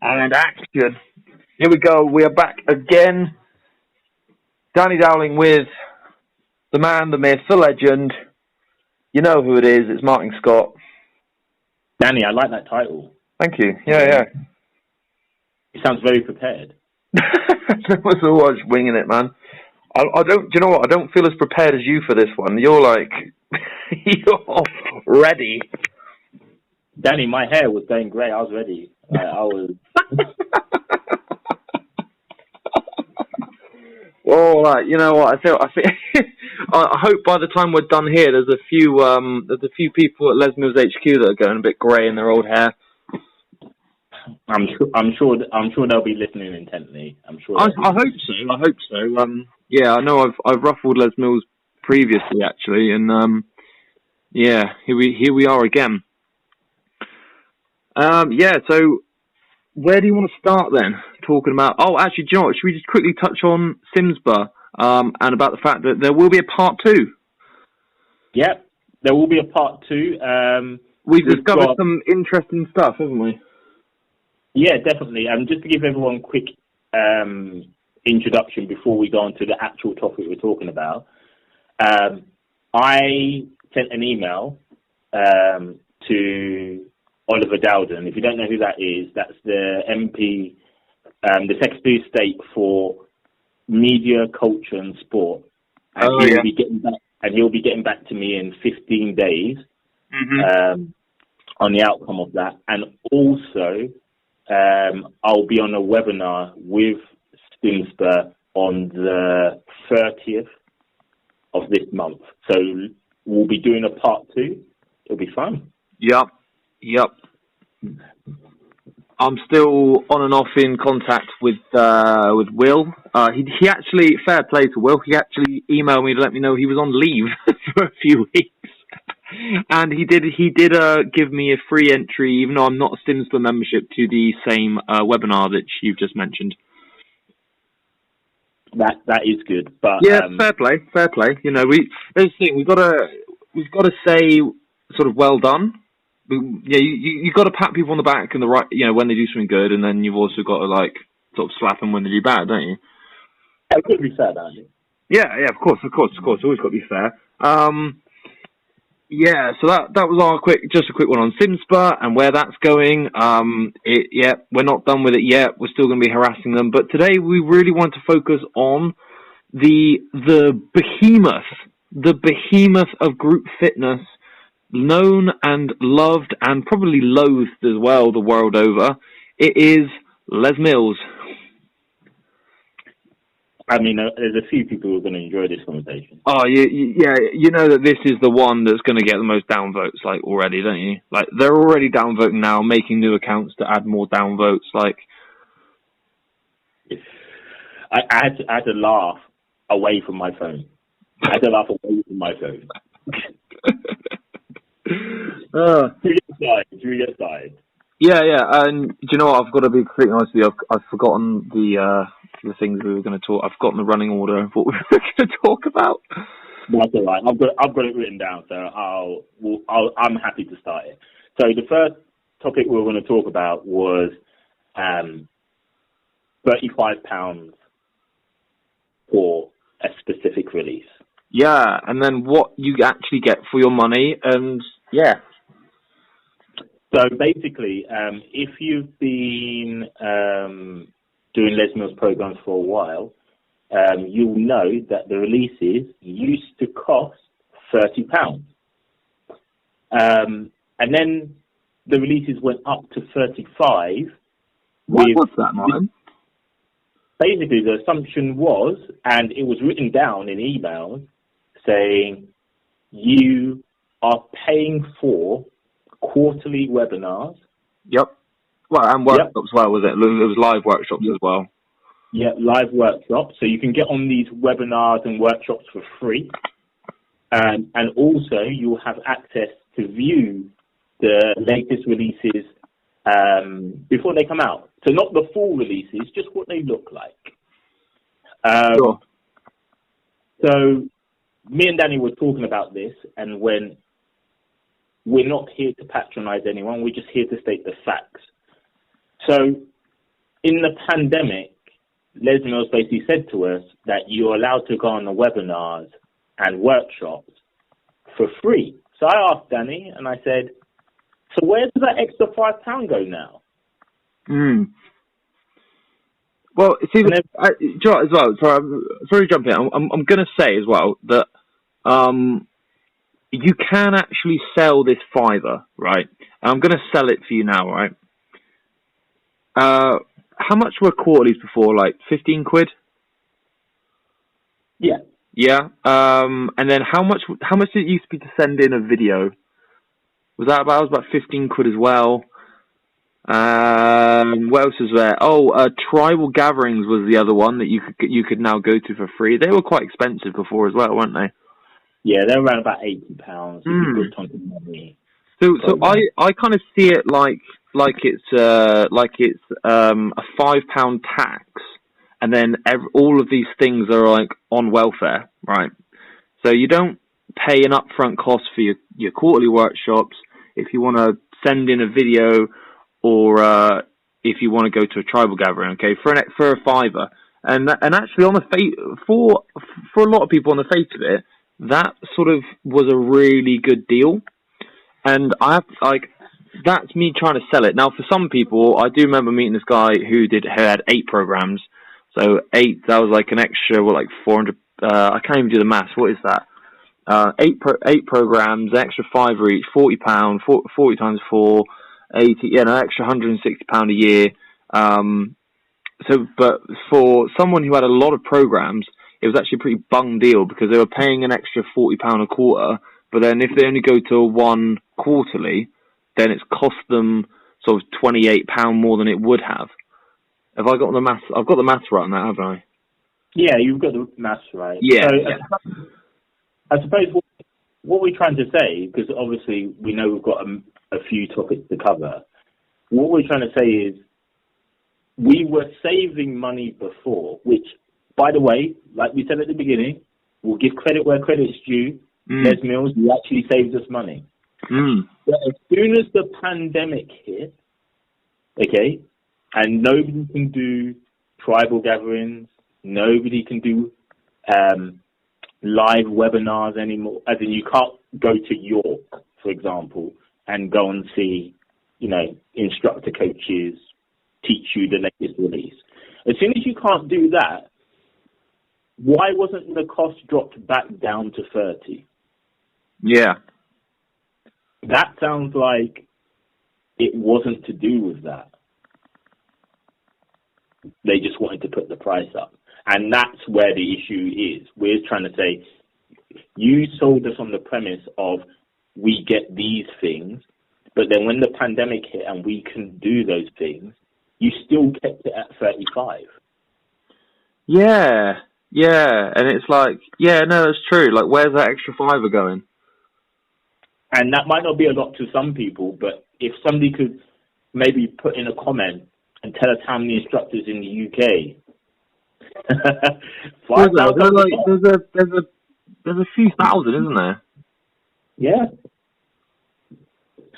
And action. Here we go. We are back again. Danny Dowling with the man, the myth, the legend. You know who it is. It's Martin Scott. Danny, I like that title. Thank you. Yeah. It sounds very prepared. I was winging it, man. I don't. Do you know what? I don't feel as prepared as you for this one. You're like, you're ready. Danny, my hair was going grey. I was ready. I was. All right. You know what? I feel. I hope by the time we're done here, there's a few people at Les Mills HQ that are going a bit grey in their old hair. I'm sure they'll be listening intently. I hope so. Yeah, I know I've ruffled Les Mills previously actually, and here we are again. So where do you want to start then? Talking about, actually, do you know what? Should we just quickly touch on Simsborough and about the fact that there will be a part 2? Yep, there will be a part 2. We've discovered some interesting stuff, haven't we? Yeah, definitely. Just to give everyone a quick introduction before we go on to the actual topic we're talking about, I sent an email to Oliver Dowden. If you don't know who that is, that's the MP, the Secretary of State for Media, Culture and Sport. And he'll be getting back to me in 15 days on the outcome of that. And also, I'll be on a webinar with Simsborough on the 30th of this month. So we'll be doing a part 2. It'll be fun. Yep. I'm still on and off in contact with Will. He actually, fair play to Will, he actually emailed me to let me know he was on leave for a few weeks. And he did give me a free entry, even though I'm not a Simsborough membership, to the same webinar that you've just mentioned. That is good, but yeah, fair play. You know, there's the thing, we've got to say sort of well done. You got to pat people on the back and when they do something good, and then you've also got to like sort of slap them when they do bad, don't you? It could be fair, don't you? Yeah, of course. Always got to be fair. So that was just a quick one on Simsborough and where that's going. We're not done with it yet. We're still going to be harassing them. But today we really want to focus on the behemoth of group fitness, known and loved and probably loathed as well the world over. It is Les Mills. I mean, there's a few people who are going to enjoy this conversation. Oh, you know that this is the one that's going to get the most downvotes, like, already, don't you? Like, they're already downvoting now, making new accounts to add more downvotes, like... I had to laugh away from my phone. Do you get started? Yeah, and do you know what? I've got to be completely honest with you. I've forgotten the things we were going to talk. I've forgotten the running order of what we were going to talk about. That's all right. I've got it written down, so I'm happy to start it. So the first topic we were going to talk about was £35 for a specific release. Yeah, and then what you actually get for your money, and yeah. So basically, if you've been doing Les Mills programs for a while, you'll know that the releases used to cost £30. And then the releases went up to 35. What was that, Martin? Basically, the assumption was, and it was written down in emails, saying you are paying for quarterly webinars. Yep. Well, and workshops as well, was it? It was live workshops as well. Yeah, live workshops. So you can get on these webinars and workshops for free. And also you'll have access to view the latest releases before they come out. So not the full releases, just what they look like. Sure. So me and Danny were talking about this, and when we're not here to patronize anyone, we're just here to state the facts. So in the pandemic, Les Mills basically said to us that you're allowed to go on the webinars and workshops for free. So I asked Danny, and I said, so where does that extra £5 go now? Well, see, as well. Sorry to jump in. I'm going to say as well that you can actually sell this Fiverr, right? I'm going to sell it for you now, right? How much were quarterlies before? Like 15 quid? Yeah. Yeah. And then how much did it used to be to send in a video? Was about 15 quid as well? What else is there? Tribal gatherings was the other one that you could now go to for free. They were quite expensive before as well, weren't they? Yeah, they're around about £80. So I kind of see it like it's a £5 tax, and then all of these things are like on welfare, right? So you don't pay an upfront cost for your quarterly workshops if you want to send in a video, or if you want to go to a tribal gathering, okay, for a Fiverr. And actually, on the for a lot of people on the face of it, that sort of was a really good deal. And that's me trying to sell it. Now, for some people, I do remember meeting this guy who had 8 programs. So 8, that was like an extra, 400. I can't even do the maths. What is that? 8 programs, extra 5 each, £40, 40 times 4, 80. Yeah, no, extra £160 a year. But for someone who had a lot of programs, it was actually a pretty bung deal, because they were paying an extra £40 a quarter. But then if they only go to one quarterly, then it's cost them sort of £28 more than it would have. Have I got the maths? I've got the maths right on that, haven't I? Yeah, you've got the maths right. Yeah. So, Yeah. I suppose what we're trying to say, because obviously we know we've got a few topics to cover, what we're trying to say is we were saving money before, which, by the way, like we said at the beginning, we'll give credit where credit's due. Les Mills, you actually saved us money. But as soon as the pandemic hit, okay, and nobody can do tribal gatherings, nobody can do live webinars anymore, as in you can't go to York, for example, and go and see, instructor coaches teach you the latest release. As soon as you can't do that, why wasn't the cost dropped back down to 30? Yeah. That sounds like it wasn't to do with that. They just wanted to put the price up. And that's where the issue is. We're trying to say, you sold us on the premise of we get these things, but then when the pandemic hit and we couldn't do those things, you still kept it at 35. Yeah. Yeah. And it's like, yeah, no, it's true. Like, where's that extra £5 going? And that might not be a lot to some people, but if somebody could maybe put in a comment and tell us how many instructors in the UK. There's a few thousand, isn't there? Yeah.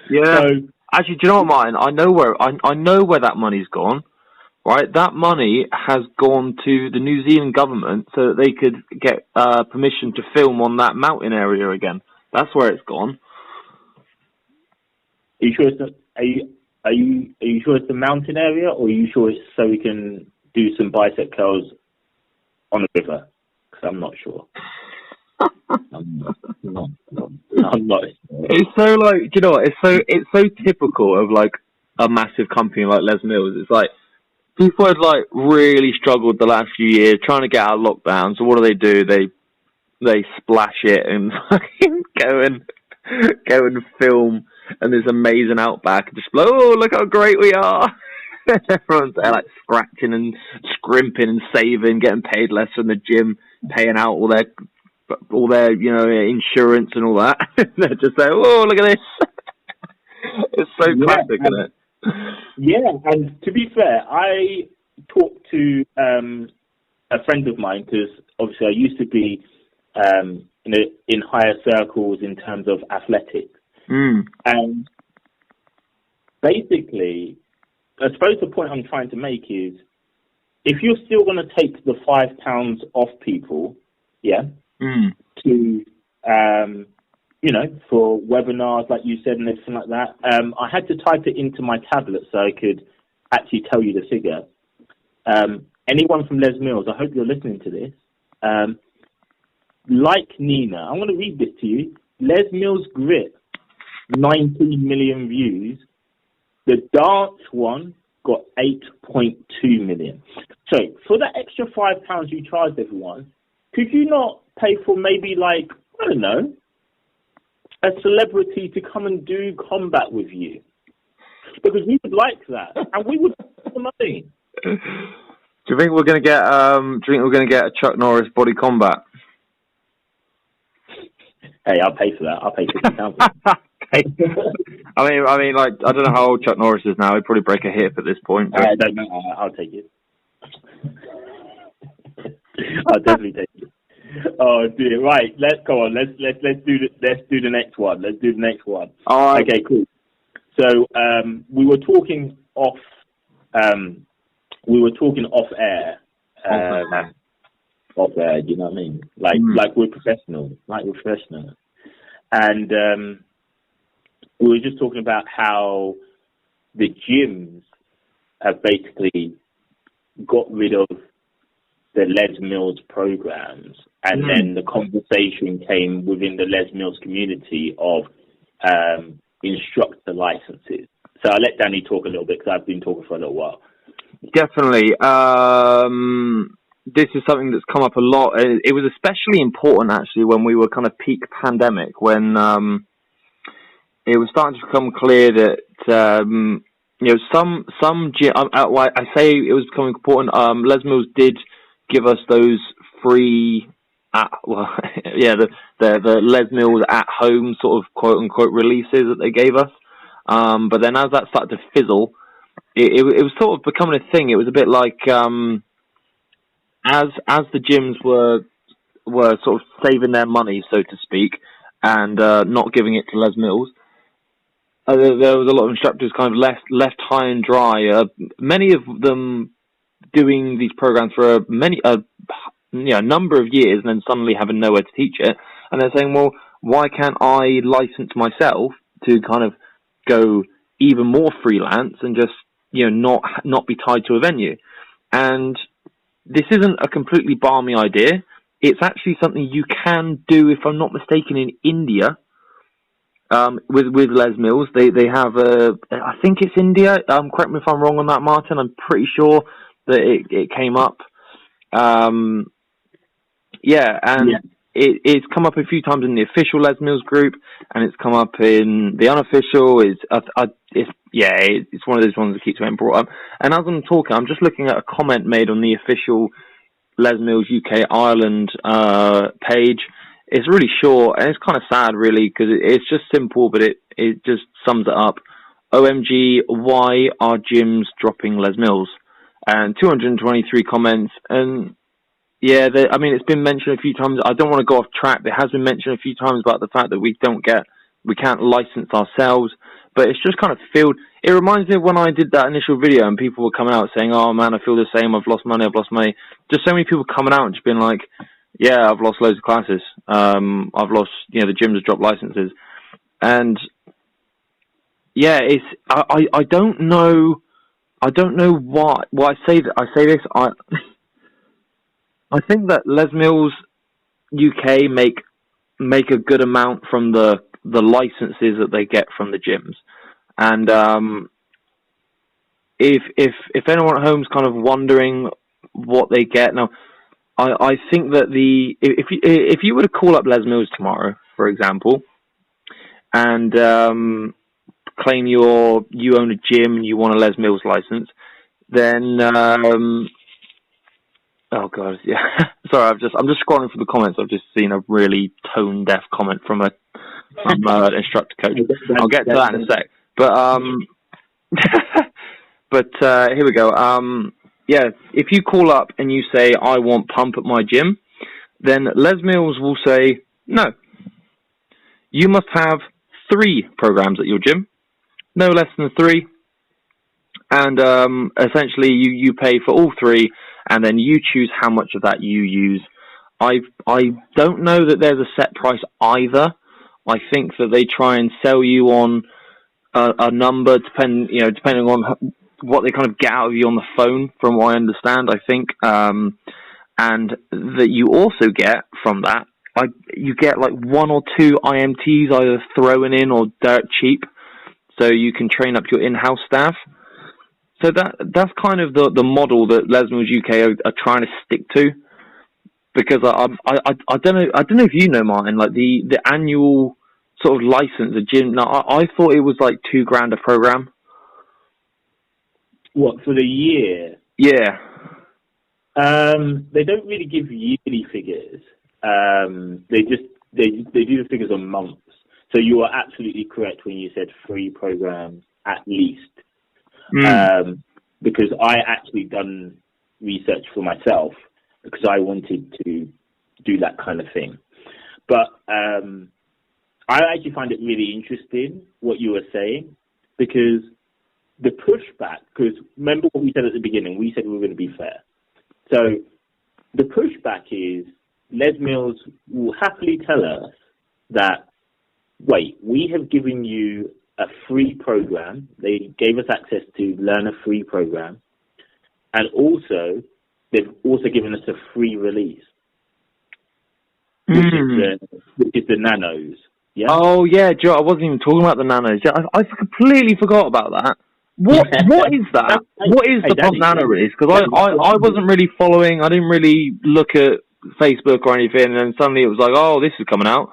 Yeah. So, actually, do you know what, Martin? I know where that money's gone. Right, that money has gone to the New Zealand government so that they could get permission to film on that mountain area again. That's where it's gone. Are you sure are you sure it's the mountain area, or are you sure it's so we can do some bicep curls on the river? Because I'm not sure. I'm not. It's so do you know what? It's so typical of like a massive company like Les Mills. It's like people had like really struggled the last few years trying to get out of lockdown. So what do? They splash it and fucking go and film and this amazing outback and just like, oh, look how great we are. Everyone's there like scratching and scrimping and saving, getting paid less from the gym, paying out all their insurance and all that. They're just like, oh, look at this. It's so classic, isn't it? Yeah, and to be fair, I talked to a friend of mine, because obviously I used to be in higher circles in terms of athletics. And basically, I suppose the point I'm trying to make is, if you're still going to take the £5 off people, to, for webinars, like you said, and everything like that, I had to type it into my tablet so I could actually tell you the figure. Anyone from Les Mills, I hope you're listening to this. Like Nina, I'm going to read this to you. Les Mills Grip, 19 million views. The dance one got 8.2 million. So for that extra £5 you charged everyone, could you not pay for maybe like, I don't know, a celebrity to come and do combat with you? Because we would like that, and we would pay the money. Do you think we're going to get? A Chuck Norris body combat? Hey, I'll pay for that. I'll pay £50. I mean, like, I don't know how old Chuck Norris is now. He'd probably break a hip at this point. But... I don't know. I'll take it. I'll definitely take it. Oh dear. Right. Let's go on. Let's do the next one. Let's do the next one. All right. Okay. Cool. So we were talking off. We were talking off air. Off air. Do you know what I mean? Like we're professional. And we were just talking about how the gyms have basically got rid of the Les Mills programs, and then the conversation came within the Les Mills community of instructor licenses. So I'll let Danny talk a little bit, because I've been talking for a little while. Definitely. This is something that's come up a lot. It was especially important, actually, when we were kind of peak pandemic, when it was starting to become clear that some gym. I say it was becoming important. Les Mills did give us those free, the Les Mills at home sort of quote unquote releases that they gave us. But then as that started to fizzle, it was sort of becoming a thing. It was a bit like as the gyms were sort of saving their money, so to speak, and not giving it to Les Mills. There was a lot of instructors kind of left high and dry. Many of them doing these programs for a number of years, and then suddenly having nowhere to teach it. And they're saying, well, why can't I license myself to kind of go even more freelance and just not be tied to a venue? And this isn't a completely balmy idea. It's actually something you can do, if I'm not mistaken, in India. With Les Mills, they have I think it's India. Correct me if I'm wrong on that, Martin. I'm pretty sure that it came up. It's come up a few times in the official Les Mills group, and it's come up in the unofficial. It's one of those ones that keeps getting brought up. And as I'm talking, I'm just looking at a comment made on the official Les Mills UK Ireland page. It's really short, and it's kind of sad, really, because it's just simple, but it just sums it up. OMG, why are gyms dropping Les Mills? And 223 comments, and it's been mentioned a few times. I don't want to go off track. It has been mentioned a few times about the fact that we can't license ourselves, but it's just kind of it reminds me of when I did that initial video and people were coming out saying, oh man, I feel the same, I've lost money. Just so many people coming out and just being like, yeah, I've lost loads of classes. I've lost, the gyms have dropped licenses. And yeah, I don't know why. Well, I say this. I think that Les Mills UK make a good amount from the licenses that they get from the gyms. And if anyone at home's kind of wondering what they get now, I think that if you were to call up Les Mills tomorrow, for example, and claim you own a gym and you want a Les Mills license, then oh god, yeah. Sorry, I'm just scrolling through the comments. I've just seen a really tone deaf comment from an instructor coach. I'll get to that in a sec. But here we go. If you call up and you say, I want pump at my gym, then Les Mills will say, no. You must have 3 programs at your gym, no less than 3. And essentially, you pay for all three, and then you choose how much of that you use. I don't know that there's a set price either. I think that they try and sell you on a number, depending on what they kind of get out of you on the phone. From what I understand, I think, and that you also get from that, you get like 1 or 2 IMTs either thrown in or dirt cheap, so you can train up your in-house staff. So that's kind of the model that Les Mills UK are trying to stick to, because I don't know if you know, Martin, like the annual sort of license, the gym. Now I thought it was like $2,000 a program. What, for the year? Yeah. They don't really give yearly figures. They do the figures on months. So you are absolutely correct when you said 3 programs at least. Because I actually done research for myself because I wanted to do that kind of thing. But I actually find it really interesting what you were saying, because the pushback, because remember what we said at the beginning, we said we were going to be fair. So the pushback is Les Mills will happily tell us that, wait, we have given you a free program. They gave us access to learn a free program. And also, they've also given us a free release, which is the nanos. Yeah? Oh, yeah, Joe, I wasn't even talking about the nanos. I completely forgot about that. What is that? What is the pump nano release? Because I wasn't really following. I didn't really look at Facebook or anything, and then suddenly it was like, oh, this is coming out.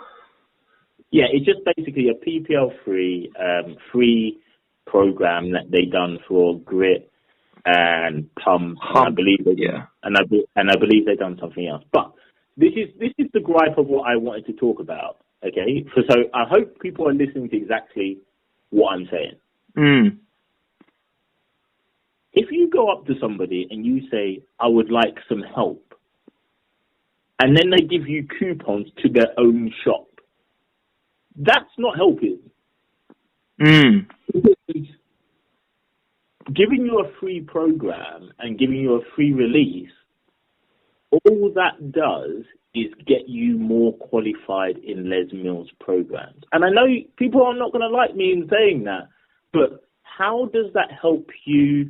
Yeah, it's just basically a PPL-free free program that they done for grit and pump. And I believe I believe they done something else. But this is the gripe of what I wanted to talk about. Okay, so I hope people are listening to exactly what I'm saying. If you go up to somebody and you say, I would like some help, and then they give you coupons to their own shop, that's not helping. Giving you a free program and giving you a free release, all that does is get you more qualified in Les Mills programs. And I know people are not going to like me in saying that, but how does that help you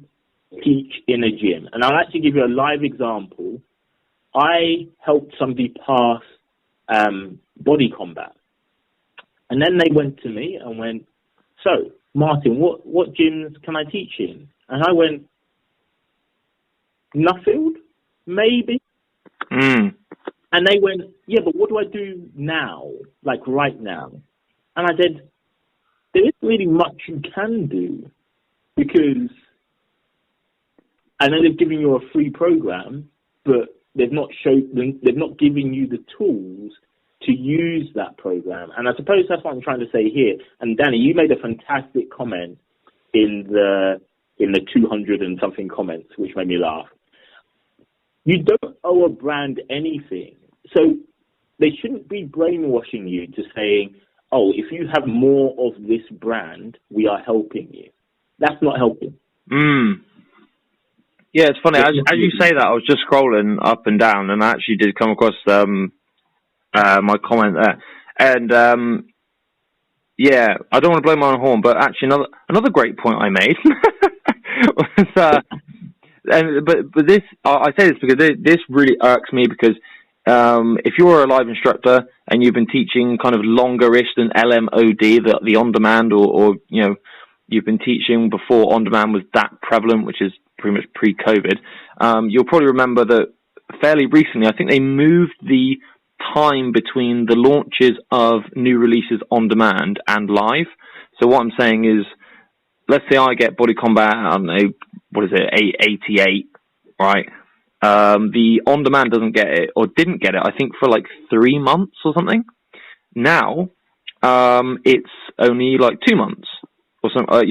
teach in a gym? And I'll actually give you a live example. I helped somebody pass body combat. And then they went to me and went, so, Martin, what gyms can I teach in? And I went, Nuffield, maybe. And they went, yeah, but what do I do now, like right now? And I said, there isn't really much you can do, because, and then they've given you a free program, but they've not given you the tools to use that program. And I suppose that's what I'm trying to say here. And Danny, you made a fantastic comment in the 200 and something comments, which made me laugh. You don't owe a brand anything. So they shouldn't be brainwashing you to saying, oh, if you have more of this brand, we are helping you. That's not helping. Yeah, it's funny. As you say that, I was just scrolling up and down, and I actually did come across my comment there. And yeah, I don't want to blow my own horn, but actually another great point I made was, but this, I say this because this really irks me, because if you're a live instructor and you've been teaching kind of longer-ish than LMOD, the on-demand, or you've been teaching before on-demand was that prevalent, which is pretty much pre-COVID, you'll probably remember that fairly recently, I think they moved the time between the launches of new releases on demand and live. So what I'm saying is, let's say I get Body Combat, I don't know, what is it, 888, right? The on demand doesn't get it, or didn't get it, I think for like 3 months or something. Now, it's only like 2 months or something.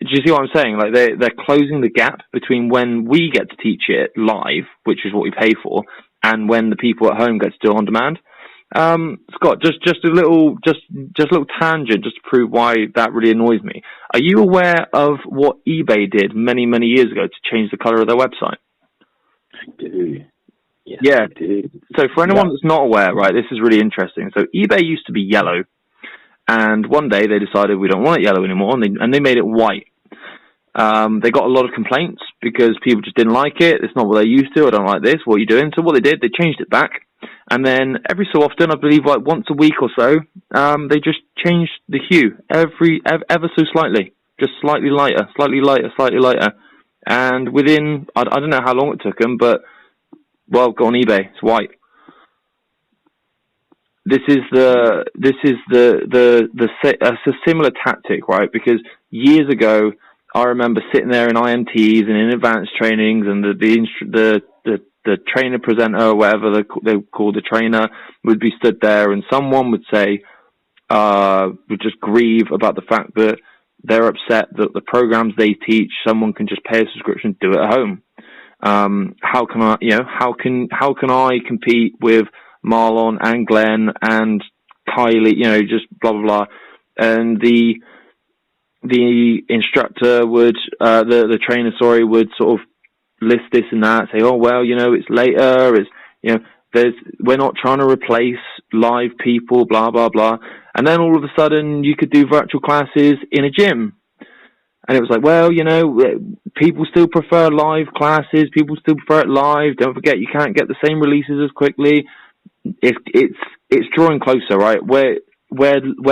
Do you see what I'm saying? Like they're closing the gap between when we get to teach it live, which is what we pay for, and when the people at home get to do it on demand. Scott, just a little tangent, just to prove why that really annoys me. Are you aware of what eBay did many years ago to change the color of their website? I do. Yes, Yeah. I do. So for anyone that's not aware, right, this is really interesting. So eBay used to be yellow, and one day they decided we don't want it yellow anymore, and they made it white. They got a lot of complaints because people just didn't like it. It's not what they're used to. I don't like this. What are you doing? So what they did, they changed it back. And then every so often, I believe like once a week or so, they just changed the hue ever so slightly. Just slightly lighter. And within, I don't know how long it took them, but, well, go on eBay. It's white. This is a similar tactic, right? Because years ago, I remember sitting there in IMTs and in advanced trainings, and the trainer presenter, or whatever they call the trainer, would be stood there, and someone would say, would just grieve about the fact that they're upset that the programs they teach, someone can just pay a subscription, do it at home. How can I compete with Marlon and Glenn and Kylie, just blah, blah, blah. And the instructor would, the trainer, would sort of list this and that, say, oh, well, it's later, we're not trying to replace live people, blah, blah, blah. And then all of a sudden you could do virtual classes in a gym. And it was like, well, people still prefer live classes, people still prefer it live. Don't forget, you can't get the same releases as quickly. It's drawing closer, right? We're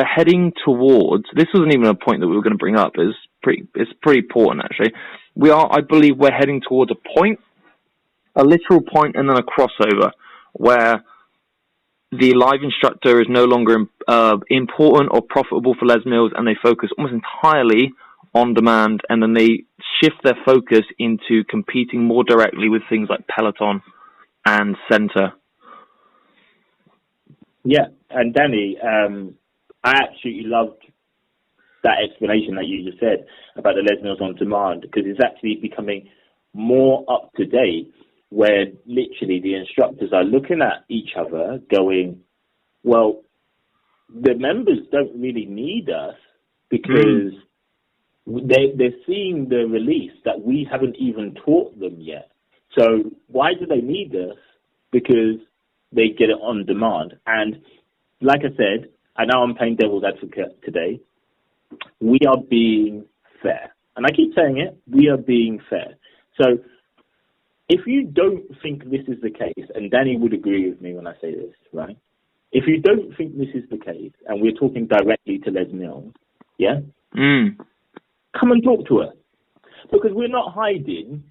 heading towards. This wasn't even a point that we were going to bring up. It's pretty important, actually. I believe we're heading towards a literal point, and then a crossover where the live instructor is no longer important or profitable for Les Mills, and they focus almost entirely on demand, and then they shift their focus into competing more directly with things like Peloton and Center. Yeah, and Danny, I absolutely loved that explanation that you just said about the Les Mills on demand, because it's actually becoming more up to date, where literally the instructors are looking at each other going, well, the members don't really need us because they're seeing the release that we haven't even taught them yet. So why do they need us? Because they get it on demand. And like I said, I know I'm playing devil's advocate today. We are being fair. And I keep saying it, we are being fair. So if you don't think this is the case, and Danny would agree with me when I say this, right? If you don't think this is the case, and we're talking directly to Les Mills, yeah? Come and talk to her. Because we're not hiding.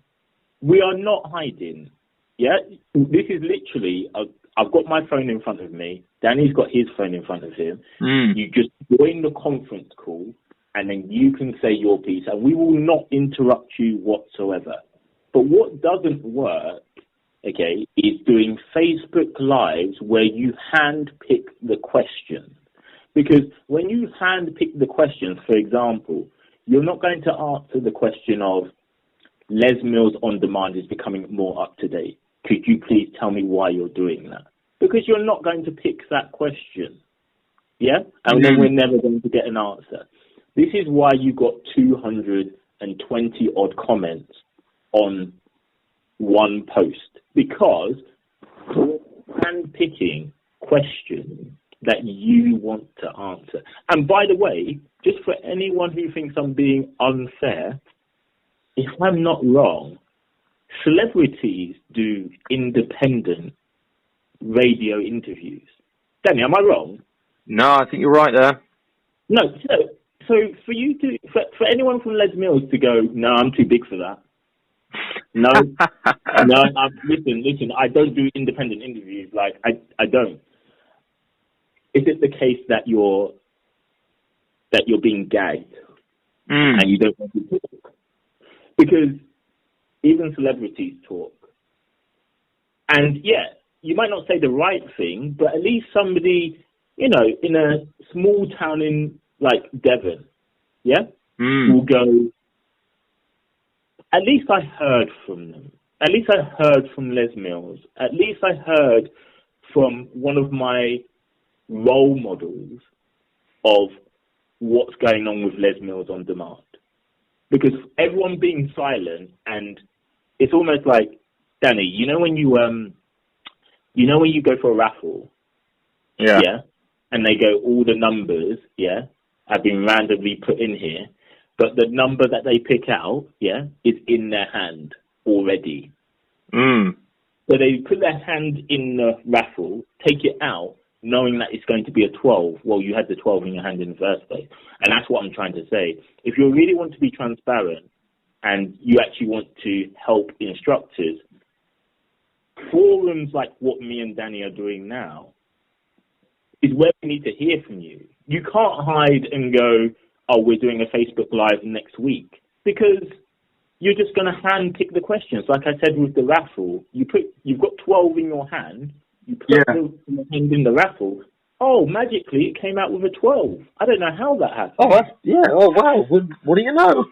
We are not hiding. Yeah? This is literally, I've got my phone in front of me. Danny's got his phone in front of him. You just join the conference call, and then you can say your piece, and we will not interrupt you whatsoever. But what doesn't work, okay, is doing Facebook Lives where you hand-pick the questions. Because when you hand-pick the questions, for example, you're not going to answer the question of Les Mills on demand is becoming more up-to-date. Could you please tell me why you're doing that? Because you're not going to pick that question. Yeah? And then we're never going to get an answer. This is why you got 220-odd comments on one post. Because you're hand-picking questions that you want to answer. And by the way, just for anyone who thinks I'm being unfair, if I'm not wrong, celebrities do independent radio interviews. Danny, am I wrong? No, I think you're right there. No, so for you to, for anyone from Les Mills to go, no, I'm too big for that. No, listen, I don't do independent interviews. Like, I don't. Is it the case that you're being gagged and you don't want to talk? Because even celebrities talk. And yeah, you might not say the right thing, but at least somebody, in a small town in like Devon, yeah, will go, at least I heard from them. At least I heard from Les Mills. At least I heard from one of my role models of what's going on with Les Mills on demand. Because everyone being silent, and it's almost like, Danny, you know when you go for a raffle, yeah, and they go, all the numbers, yeah, have been randomly put in here, but the number that they pick out, yeah, is in their hand already. So they put their hand in the raffle, take it out, knowing that it's going to be a 12. Well, you had the 12 in your hand in the first place. And that's what I'm trying to say. If you really want to be transparent and you actually want to help instructors, forums like what me and Danny are doing now is where we need to hear from you. You can't hide and go, oh, we're doing a Facebook Live next week, because you're just going to hand pick the questions. Like I said with the raffle, you've got 12 in your hand, you put the hand in the raffle. Oh, magically it came out with a 12. I don't know how that happened. Oh, wow. What do you know?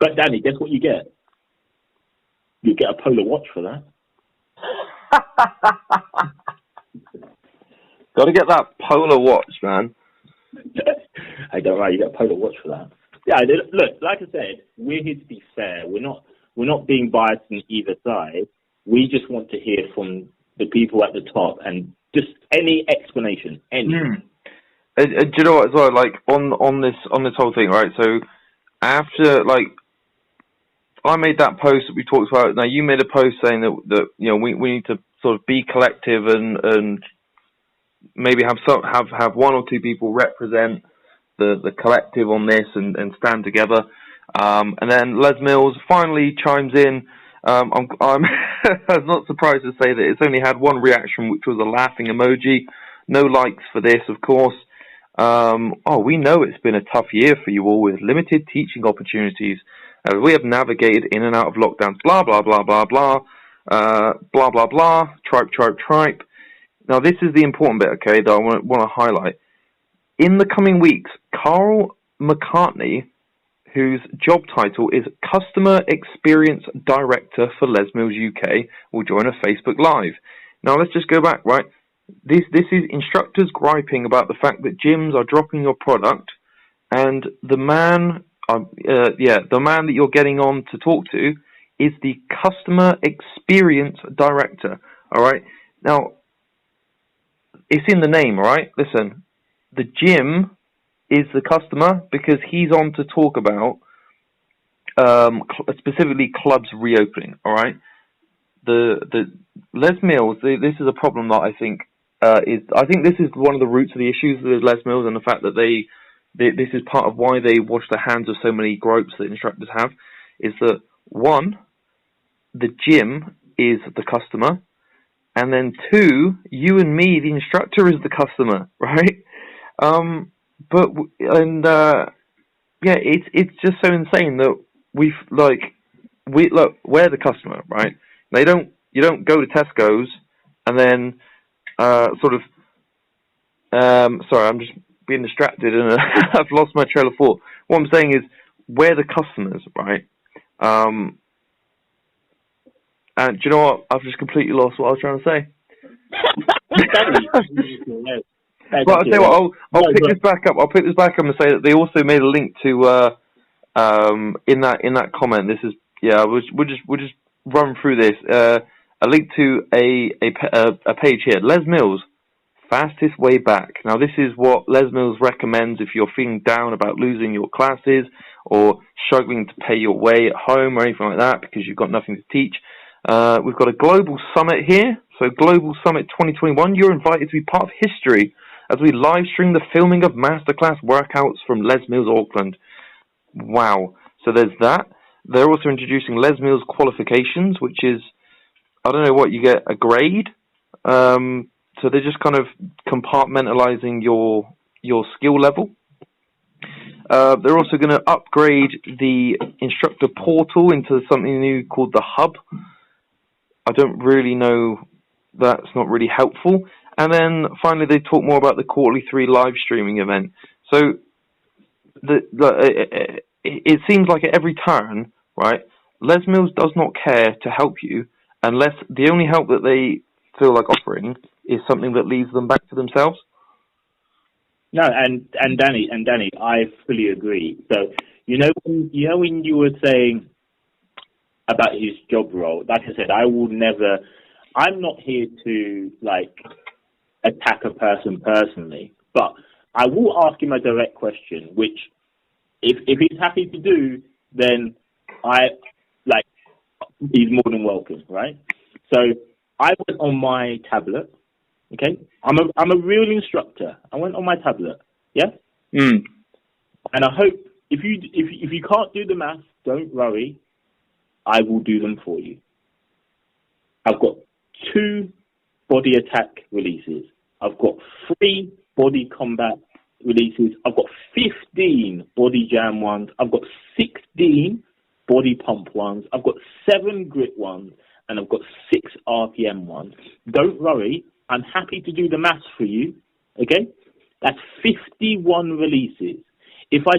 But Danny, guess what you get? You get a Polar watch for that. Got to get that Polar watch, man. Hey, don't worry, you get a Polar watch for that. Yeah, look, like I said, we're here to be fair. We're not being biased on either side. We just want to hear from the people at the top, and just any explanation, any. Do you know what as well? Like on this whole thing, right? So after, like, I made that post that we talked about. Now you made a post saying that you know we need to sort of be collective and maybe have one or two people represent the collective on this and stand together. And then Les Mills finally chimes in. I'm not surprised to say that it's only had one reaction, which was a laughing emoji. No likes for this, of course. We know it's been a tough year for you all with limited teaching opportunities. We have navigated in and out of lockdowns, blah, blah, blah, blah, blah, blah, blah, blah, tripe. Now, this is the important bit, okay, that I want to highlight. In the coming weeks, Carl McCartney, whose job title is Customer Experience Director for Les Mills UK, will join a Facebook Live. Now, let's just go back, right? This is instructors griping about the fact that gyms are dropping your product, and the man that you're getting on to talk to is the Customer Experience Director, all right? Now, it's in the name, all right? Listen, the gym is the customer because he's on to talk about specifically clubs reopening, all right? The Les Mills, this is a problem that I think this is one of the roots of the issues with Les Mills, and the fact that this is part of why they wash the hands of so many gropes that instructors have, is that, one, the gym is the customer, and then two, you and me, the instructor, is the customer, right? It's just so insane that we're the customer, right? You don't go to Tesco's and then sorry, I'm just being distracted and I've lost my trail of thought. What I'm saying is we're the customers, right? And do you know what? I've just completely lost what I was trying to say. Well, I'll tell you what, I'll pick this back up. I'll pick this back up and say that they also made a link to in that comment. This is we'll just run through this. A link to a page here. Les Mills, fastest way back. Now, this is what Les Mills recommends if you're feeling down about losing your classes or struggling to pay your way at home or anything like that because you've got nothing to teach. We've got a global summit here. So Global Summit 2021, you're invited to be part of history as we live stream the filming of masterclass workouts from Les Mills Auckland. Wow. So there's that. They're also introducing Les Mills Qualifications, which is, I don't know what, you get a grade. So they're just kind of compartmentalizing your skill level. They're also going to upgrade the instructor portal into something new called the Hub. I don't really know. That's not really helpful. And then finally, they talk more about the quarterly 3 live streaming event. So it seems like at every turn, right, Les Mills does not care to help you unless the only help that they feel like offering is something that leads them back to themselves. No, and Danny, I fully agree. So when you were saying about his job role, like I said, I'm not here to attack a person personally, but I will ask him a direct question, which if he's happy to do, then he's more than welcome, right? So I went on my tablet. Okay, I'm a real instructor. I went on my tablet. Yeah. Mm. And I hope if you can't do the maths, don't worry. I will do them for you. I've got 2 body attack releases. I've got 3 body combat releases. I've got 15 body jam ones. I've got 16 body pump ones. I've got 7 grit ones, and I've got 6 RPM ones. Don't worry. I'm happy to do the maths for you. Okay? That's 51 releases. If I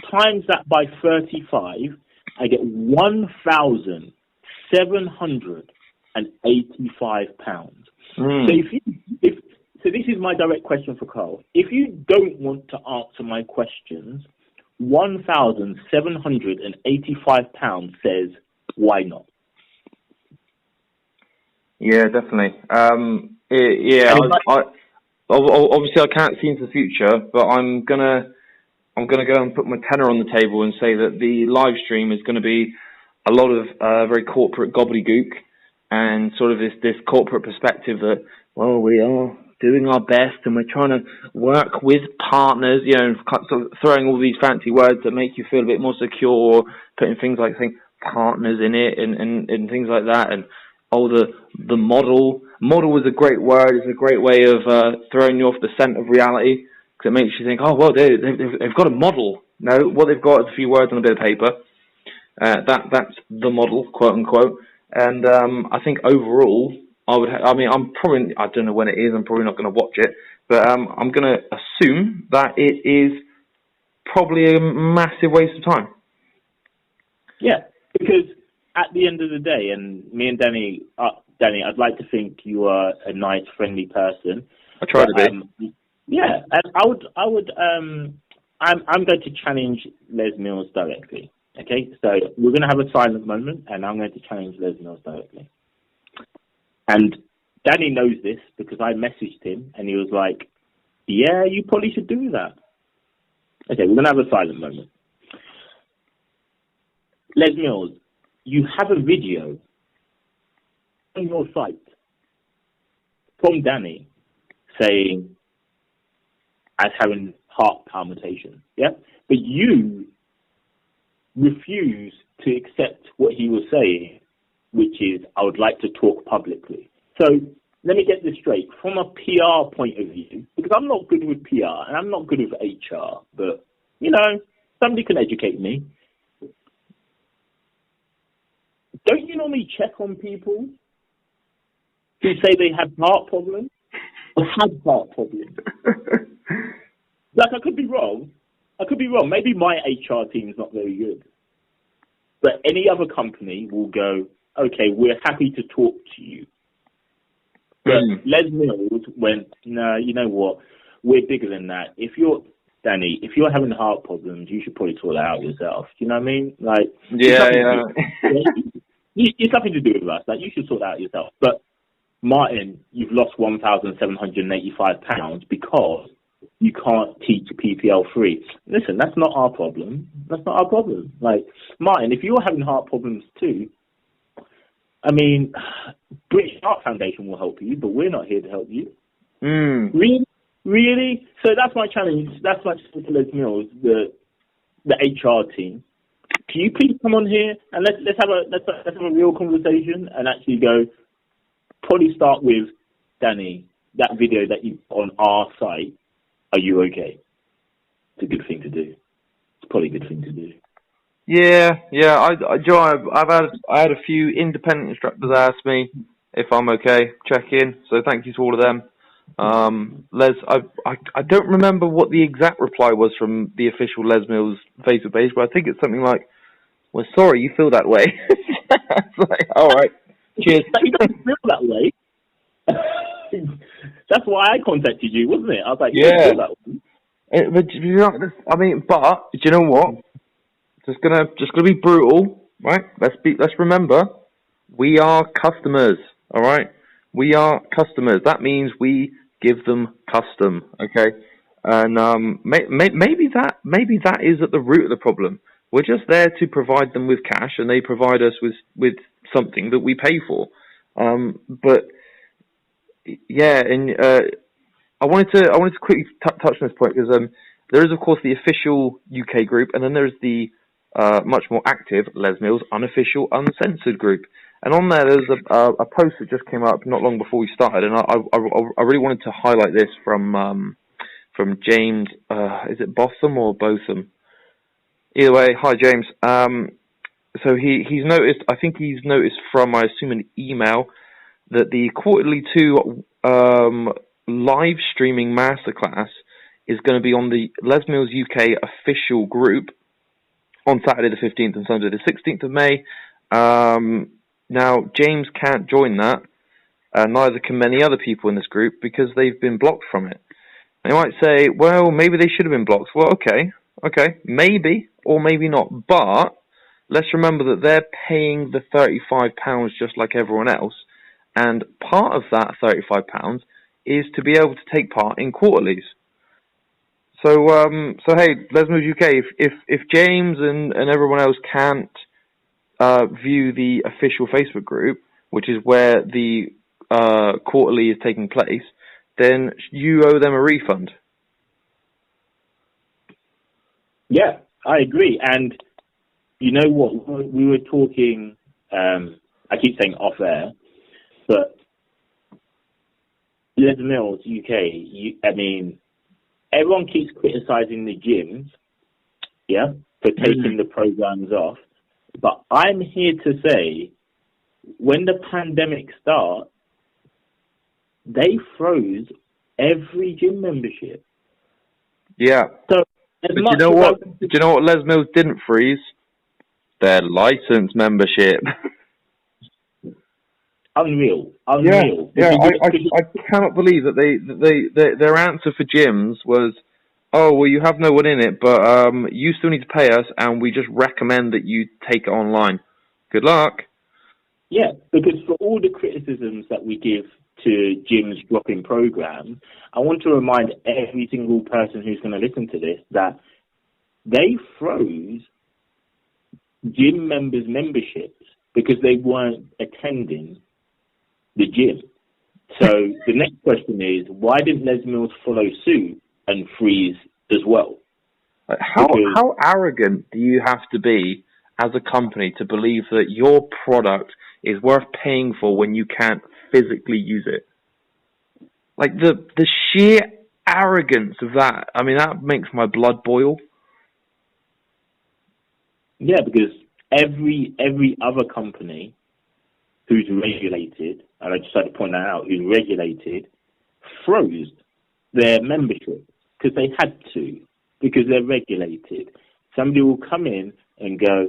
times that by 35, I get £1,785. So so this is my direct question for Carl. If you don't want to answer my questions, £1,785 says, why not? Yeah, definitely. Obviously I can't see into the future, but I'm gonna go and put my tenner on the table and say that the live stream is going to be a lot of very corporate gobbledygook and sort of this corporate perspective that, well, we are doing our best and we're trying to work with partners, sort of throwing all these fancy words that make you feel a bit more secure, putting things like partners in it and things like that. And the model is a great word. It's a great way of throwing you off the scent of reality, because it makes you think, oh, well, they've got a model. No, what they've got is a few words on a bit of paper. That's the model, quote unquote. And I think overall, I'm probably, I don't know when it is, I'm probably not going to watch it, but I'm going to assume that it is probably a massive waste of time. Yeah, because at the end of the day, and me and Danny, I'd like to think you are a nice, friendly person. I try to be. Yeah, and I'm going to challenge Les Mills directly. Okay, so we're going to have a silent moment, and I'm going to challenge Les Mills directly. And Danny knows this because I messaged him, and he was like, "Yeah, you probably should do that." Okay, we're going to have a silent moment. Les Mills, you have a video on your site from Danny saying as having heart palpitation, yeah? But you refuse to accept what he was saying, which is, I would like to talk publicly. So let me get this straight. From a PR point of view, because I'm not good with PR and I'm not good with HR, but, somebody can educate me. Don't you normally check on people who say they have heart problems or had heart problems? I could be wrong. Maybe my HR team's not very good. But any other company will go, okay, we're happy to talk to you. But Les Mills went, no, you know what? We're bigger than that. If you're having heart problems, you should probably sort it out yourself. Do you know what I mean? It's nothing to do with us. You should sort that out yourself. But Martin, you've lost £1,785 because you can't teach PPL free. Listen, that's not our problem. Martin, if you're having heart problems too, British Heart Foundation will help you, but we're not here to help you. Really? So that's my challenge. That's my challenge to Les Mills, the HR team. Can you please come on here and let's have a real conversation and actually go? Probably start with Danny. That video that you put on our site. Are you okay? It's a good thing to do. It's probably a good thing to do. Yeah. I had a few independent instructors ask me if I'm okay, check in. So thank you to all of them. Les, I don't remember what the exact reply was from the official Les Mills Facebook page, but I think it's something like, "Well, sorry, you feel that way." It's all right, cheers. He doesn't feel that way. That's why I contacted you, wasn't it? I was like, yeah. You feel that way. But you know, I mean, but do you know what? Just gonna be brutal, right? Let's remember, we are customers, all right? We are customers. That means we give them custom, okay? And maybe that is at the root of the problem. We're just there to provide them with cash, and they provide us with something that we pay for. But yeah, and I wanted to quickly touch on this point because there is of course the official UK group, and then there's the much more active Les Mills unofficial uncensored group. And on there's a post that just came up not long before we started, and I really wanted to highlight this from James. Is it Botham or Botham? Either way, hi James. So he's noticed. I think he's noticed from, I assume, an email that the quarterly 2 live streaming masterclass is going to be on the Les Mills UK official group on Saturday the 15th and Sunday the 16th of May. Now, James can't join that, neither can many other people in this group because they've been blocked from it. They might say, well, maybe they should have been blocked. Well, okay, maybe or maybe not. But let's remember that they're paying the £35 just like everyone else, and part of that £35 is to be able to take part in quarterlies. So hey, Les Mills UK, if James and everyone else can't view the official Facebook group, which is where the quarterly is taking place, then you owe them a refund. Yeah, I agree. And you know what? We were talking, I keep saying off air, but Les Mills UK, I mean, everyone keeps criticizing the gyms, yeah, for taking the programs off. But I'm here to say, when the pandemic started, they froze every gym membership. Yeah. So, but you know what? Do you know what Les Mills didn't freeze? Their license membership. Unreal. Yeah. I cannot believe that their answer for gyms was, oh, well, you have no one in it, but you still need to pay us, and we just recommend that you take it online. Good luck. Yeah, because for all the criticisms that we give to gyms dropping programs, I want to remind every single person who's going to listen to this that they froze gym members' memberships because they weren't attending the gym. So the next question is, why didn't Les Mills follow suit and freeze as well? How arrogant do you have to be as a company to believe that your product is worth paying for when you can't physically use it? Like the sheer arrogance of that. I mean, that makes my blood boil. Yeah, because every other company who's regulated, and I just had to point that out, who's regulated, froze their membership because they had to, because they're regulated. Somebody will come in and go,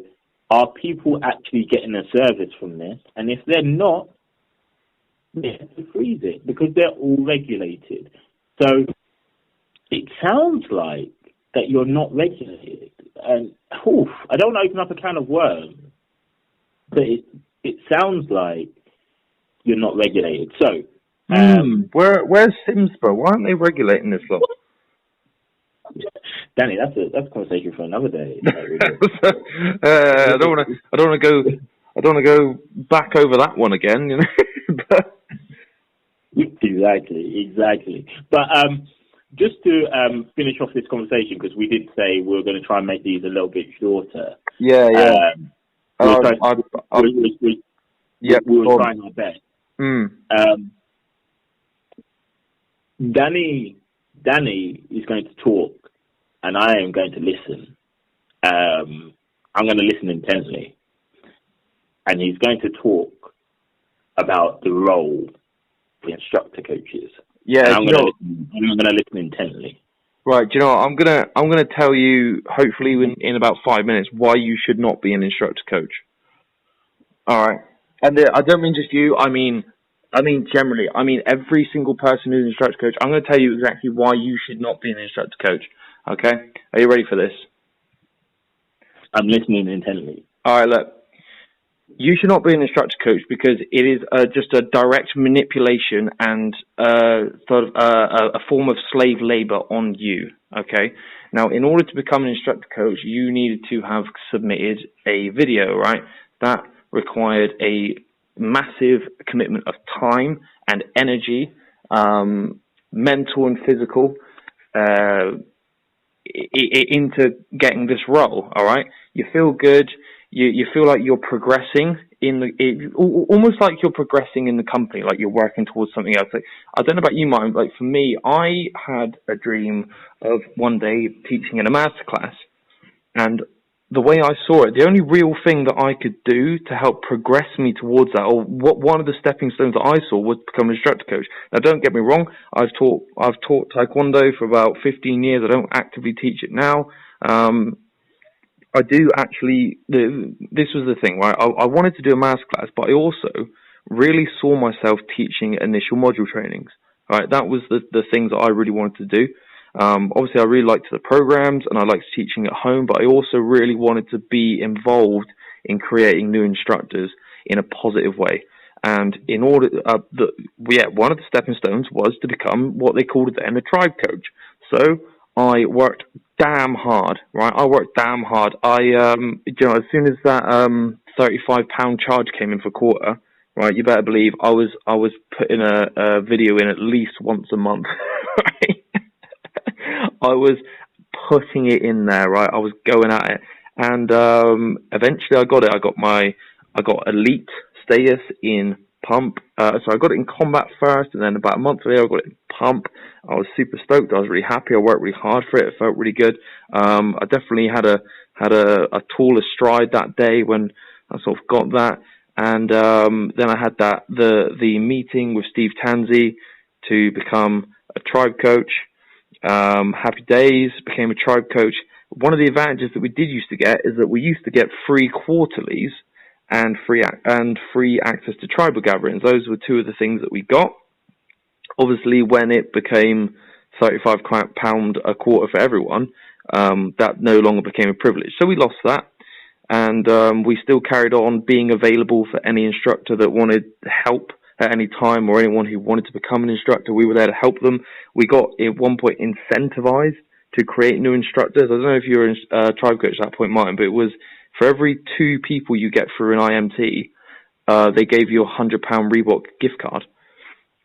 are people actually getting a service from this? And if they're not, they have to freeze it because they're all regulated. So it sounds like that you're not regulated. And I don't want to open up a can of worms, but it sounds like you're not regulated. So where's Simsborough? Why aren't they regulating this lot? Danny, that's a conversation for another day. I don't want to go back over that one again, you know. Exactly. But just to finish off this conversation, because we did say we were going to try and make these a little bit shorter. Yeah. We were trying our best. Danny is going to talk, and I am going to listen. I'm going to listen intently, and he's going to talk about the role of instructor coaches. Yeah, and I'm going to listen intently. Right, do you know what? I'm gonna tell you, hopefully in about 5 minutes, why you should not be an instructor coach. All right, and I don't mean just you. I mean generally. I mean every single person who's an instructor coach. I'm going to tell you exactly why you should not be an instructor coach. Okay? Are you ready for this? I'm listening intently. All right, look. You should not be an instructor coach because it is just a direct manipulation and sort of a form of slave labor on you. Okay. Now, in order to become an instructor coach, you needed to have submitted a video, right? That required a massive commitment of time and energy, mental and physical, into getting this role. All right. You feel good. You feel like you're progressing almost like you're progressing in the company, like you're working towards something else. Like, I don't know about you, Mike. Like for me, I had a dream of one day teaching in a master class, and the way I saw it, the only real thing that I could do to help progress me towards that, or one of the stepping stones that I saw, was become an instructor coach. Now, don't get me wrong. I've taught Taekwondo for about 15 years. I don't actively teach it now. I do actually. This was the thing, right? I wanted to do a master class, but I also really saw myself teaching initial module trainings. Right, that was the things that I really wanted to do. Obviously, I really liked the programs and I liked teaching at home, but I also really wanted to be involved in creating new instructors in a positive way. And in order, one of the stepping stones was to become what they called then a tribe coach. So I worked damn hard, right? I worked damn hard. As soon as that £35 charge came in for quarter, right, you better believe I was putting a video in at least once a month, right? I was putting it in there, right? I was going at it, and eventually I got it. I got elite status in pump. So I got it in combat first, and then about a month later I got it in pump. I was super stoked. I was really happy. I worked really hard for it. It felt really good. I definitely had a taller stride that day when I sort of got that. And then I had the meeting with Steve Tanzi to become a tribe coach. Happy days, became a tribe coach. One of the advantages that we did used to get is that we used to get free quarterlies and free access to tribal gatherings. Those were two of the things that we got. Obviously, when it became £35 a quarter for everyone, that no longer became a privilege. So we lost that, and we still carried on being available for any instructor that wanted help at any time, or anyone who wanted to become an instructor. We were there to help them. We got at one point incentivized to create new instructors. I don't know if you were a tribe coach at that point, Martin, but it was for every 2 people you get through an IMT, they gave you a £100 Reebok gift card.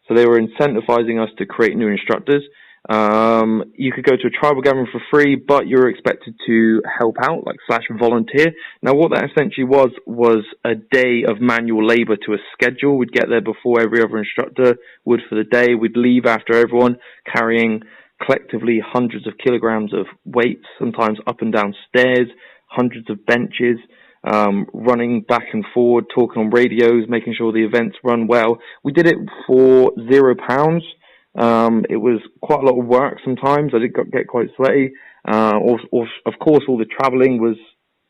So they were incentivizing us to create new instructors. You could go to a tribal gathering for free, but you're expected to help out, like / volunteer. Now, what that essentially was a day of manual labor to a schedule. We'd get there before every other instructor would for the day. We'd leave after everyone, carrying collectively hundreds of kilograms of weights, sometimes up and down stairs, hundreds of benches, running back and forward, talking on radios, making sure the events run well. We did it for £0. It was quite a lot of work sometimes. I did get quite sweaty. Of course, all the traveling was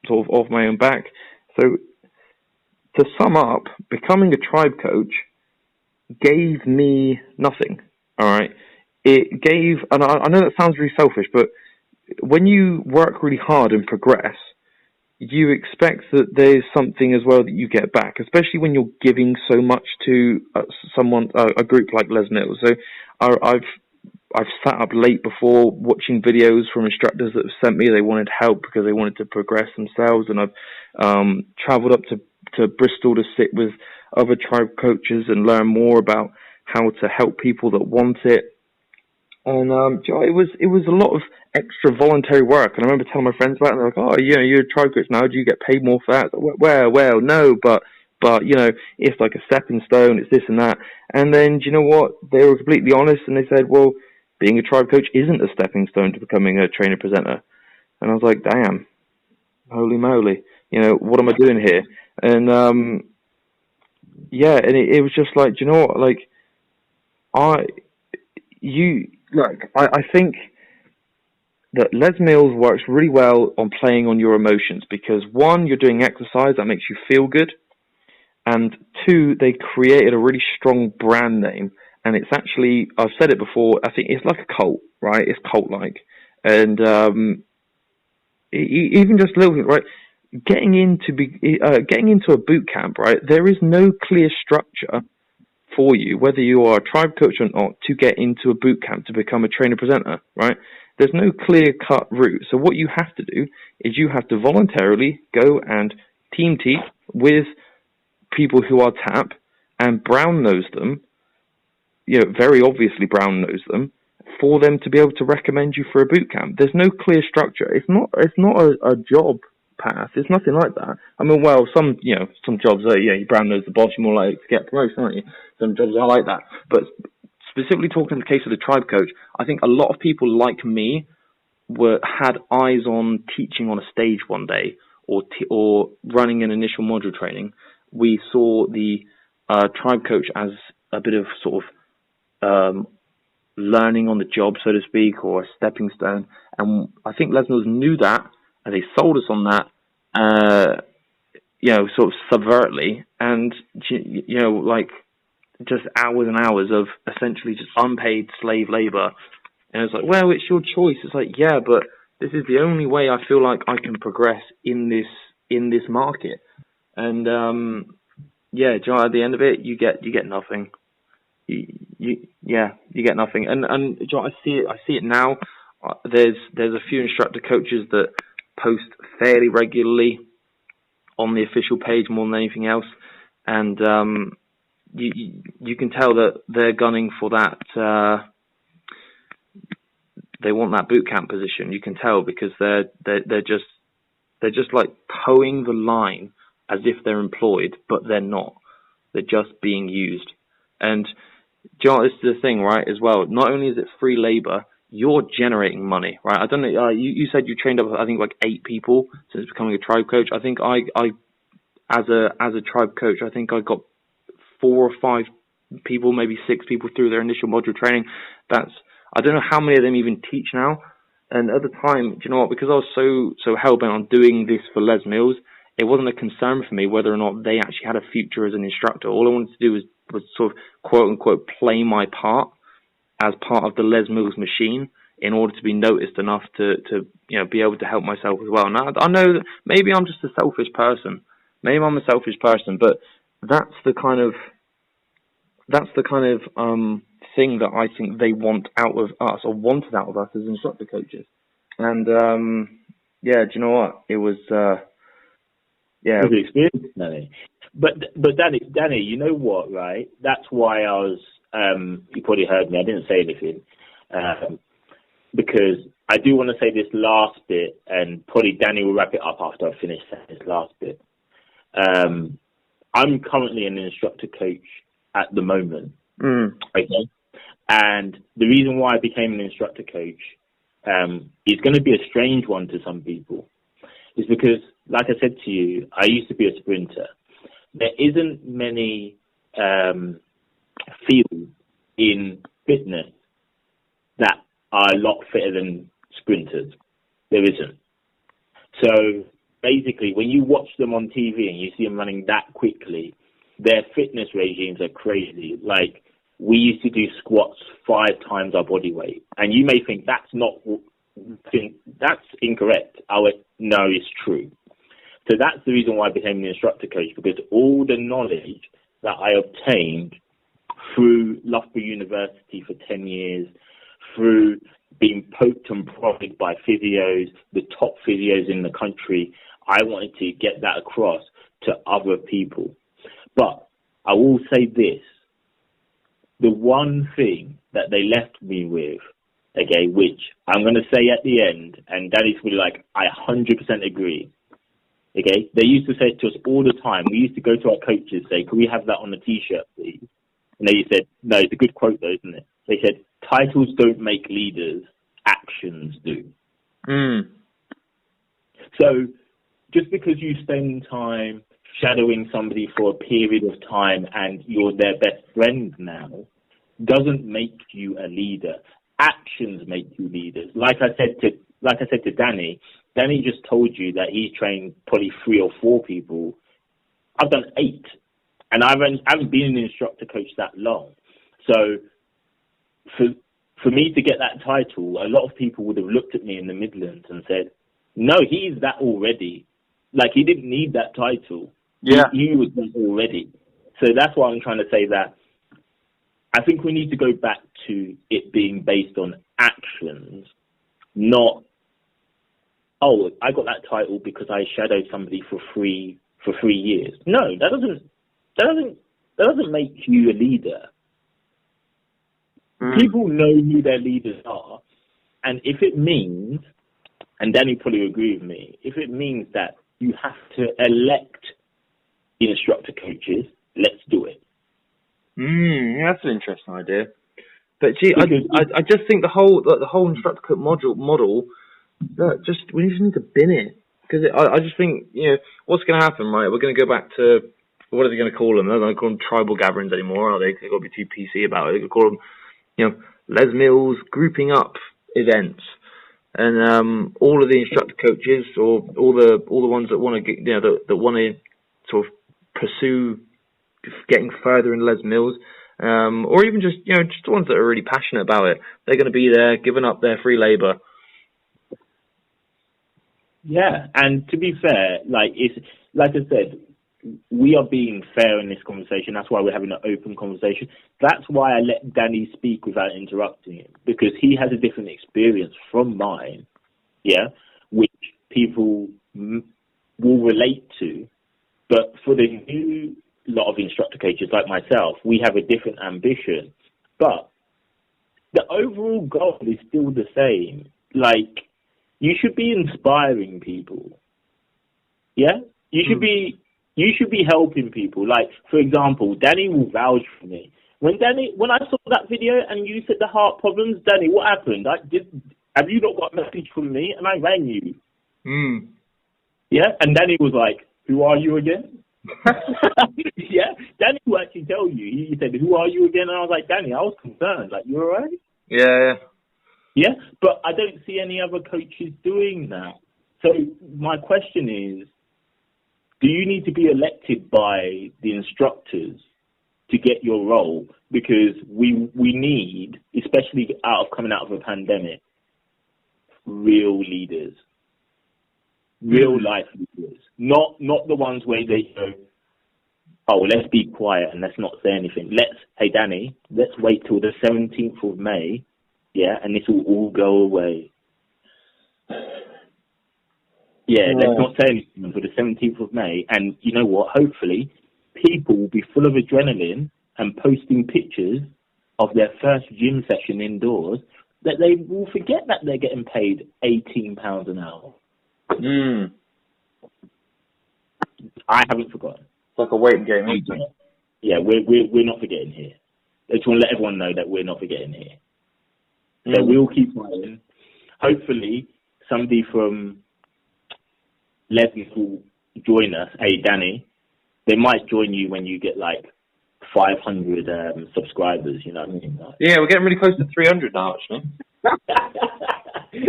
sort of off my own back. So to sum up, becoming a tribe coach gave me nothing. All right. It gave, and I know that sounds really selfish, but when you work really hard and progress, you expect that there's something as well that you get back, especially when you're giving so much to a group like Les Mills. So I've sat up late before watching videos from instructors that have sent me. They wanted help because they wanted to progress themselves, and I've traveled up to Bristol to sit with other tribe coaches and learn more about how to help people that want it. And it was a lot of extra voluntary work. And I remember telling my friends about it, and they're like, "Oh, you're a tribe coach now. Do you get paid more for that?" Well, no, but it's like a stepping stone. It's this and that. And then, do you know what? They were completely honest, and they said, "Well, being a tribe coach isn't a stepping stone to becoming a trainer presenter." And I was like, "Damn, holy moly! What am I doing here?" And and it was just like, do you know what? Like, I think that Les Mills works really well on playing on your emotions because, 1, you're doing exercise that makes you feel good, and 2, they created a really strong brand name. And it's actually, I've said it before, I think it's like a cult, right? It's cult-like. And even just a little bit, right? Getting into a boot camp, right? There is no clear structure for you, whether you are a tribe coach or not, to get into a boot camp to become a trainer presenter, right? There's no clear-cut route. So what you have to do is you have to voluntarily go and team teach with people who are TAP and brown nose them, very obviously brown nose them, for them to be able to recommend you for a boot camp. There's no clear structure. It's not a job path. It's nothing like that. I mean, well, some jobs are, you brown nose the boss, you're more likely to get promotion, aren't you? Some jobs are like that. But specifically talking in the case of the tribe coach, I think a lot of people like me had eyes on teaching on a stage one day or running an initial module training. We saw the tribe coach as a bit of sort of learning on the job, so to speak, or a stepping stone. And I think Les Mills knew that, and they sold us on that, sort of subvertly, and like just hours and hours of essentially just unpaid slave labor. And it's like, well, it's your choice. It's like, yeah, but this is the only way I feel like I can progress in this market. And at the end of it, you get nothing. You get nothing. And I see it now. There's a few instructor coaches that post fairly regularly on the official page more than anything else, and you can tell that they're gunning for that. They want that boot camp position. You can tell because they're just like towing the line as if they're employed, but they're not. They're just being used. And John, this is the thing, right? As well, not only is it free labor, you're generating money, right? I don't know. You said you trained up, I think, like 8 people since becoming a tribe coach. I think I as a tribe coach, I think I got 4 or 5 people, maybe 6 people through their initial module training. I don't know how many of them even teach now. And at the time, do you know what? Because I was so hell-bent on doing this for Les Mills, it wasn't a concern for me whether or not they actually had a future as an instructor. All I wanted to do was sort of quote-unquote play my part as part of the Les Mills machine in order to be noticed enough to be able to help myself as well. Now, I know that maybe I'm just a selfish person. Maybe I'm a selfish person, but that's the kind of thing that I think they want out of us, or wanted out of us as instructor coaches. And do you know what? It was It was an experience, Danny. But Danny, you know what, right? That's why I was. You probably heard me. I didn't say anything because I do want to say this last bit, and probably Danny will wrap it up after I finish saying this last bit. I'm currently an instructor coach at the moment. Okay, and the reason why I became an instructor coach is going to be a strange one to some people. Is because, like I said to you, I used to be a sprinter. There isn't many fields in fitness that are a lot fitter than sprinters. There isn't. So basically, when you watch them on TV and you see them running that quickly, their fitness regimes are crazy. Like, we used to do squats 5 times our body weight. And you may think that's incorrect. I went, no, it's true. So that's the reason why I became an instructor coach, because all the knowledge that I obtained through Loughborough University for 10 years, through being poked and prodded by physios, the top physios in the country, I wanted to get that across to other people. But I will say this, the one thing that they left me with, okay, which I'm going to say at the end, and Daddy's really like, I 100% agree. Okay, they used to say to us all the time, we used to go to our coaches, say, can we have that on a t-shirt, please? And they said, no, it's a good quote though, isn't it? They said, titles don't make leaders, actions do. So just because you spend time shadowing somebody for a period of time and you're their best friend now, doesn't make you a leader. Actions make you leaders. Like I said to Danny just told you that he's trained probably 3 or 4 people. I've done 8, and I haven't been an instructor coach that long. So for me to get that title, a lot of people would have looked at me in the Midlands and said, no, he's that already. Like, he didn't need that title. Yeah. He was that already. So that's why I'm trying to say that I think we need to go back to it being based on actions, not, oh, I got that title because I shadowed somebody for 3 years. No, that doesn't make you a leader. People know who their leaders are, and if it means, and Danny probably agree with me, if it means that you have to elect instructor coaches, let's do it. Yeah, that's an interesting idea. But gee, I just think the whole instructor coach model, we just need to bin it, because I just think, you know, what's going to happen, right? We're going to go back to, what are they going to call them? They're not going to call them tribal gatherings anymore, are they? They've got to be too PC about it. They're going to call them, you know, Les Mills grouping up events, and all of the instructor coaches, or all the ones that want to get, you know, that want to sort of pursue getting further in Les Mills, or even just, you know, just the ones that are really passionate about it. They're going to be there, giving up their free labour. Yeah, and to be fair, like I said, we are being fair in this conversation. That's why we're having an open conversation. That's why I let Danny speak without interrupting him, because he has a different experience from mine, yeah, which people will relate to. But for the new lot of instructor coaches like myself, we have a different ambition. But the overall goal is still the same. Like, you should be inspiring people. Yeah? You should be helping people. Like, for example, Danny will vouch for me. When I saw that video and you said the heart problems, Danny, what happened? Have you not got a message from me? And I rang you. Yeah? And Danny was like, who are you again? Yeah? Danny will actually tell you. He said, who are you again? And I was like, Danny, I was concerned. Like, you all right? Yeah. Yeah? But I don't see any other coaches doing that. So my question is, do you need to be elected by the instructors to get your role? Because we need, especially coming out of a pandemic, real leaders, real life leaders, not the ones where they go, oh, let's be quiet and let's not say anything. Hey Danny, let's wait till the 17th of May, yeah, and this will all go away. Yeah, let's not say anything for the 17th of May. And you know what? Hopefully, people will be full of adrenaline and posting pictures of their first gym session indoors, that they will forget that they're getting paid £18 an hour. I haven't forgotten. It's like a waiting game, isn't it? Yeah, we're not forgetting here. I just want to let everyone know that we're not forgetting here. So we'll keep fighting. Hopefully, somebody from Leslie will join us. Hey, Danny, they might join you when you get like 500 subscribers, you know what I mean? Like, yeah, we're getting really close to 300 now, actually.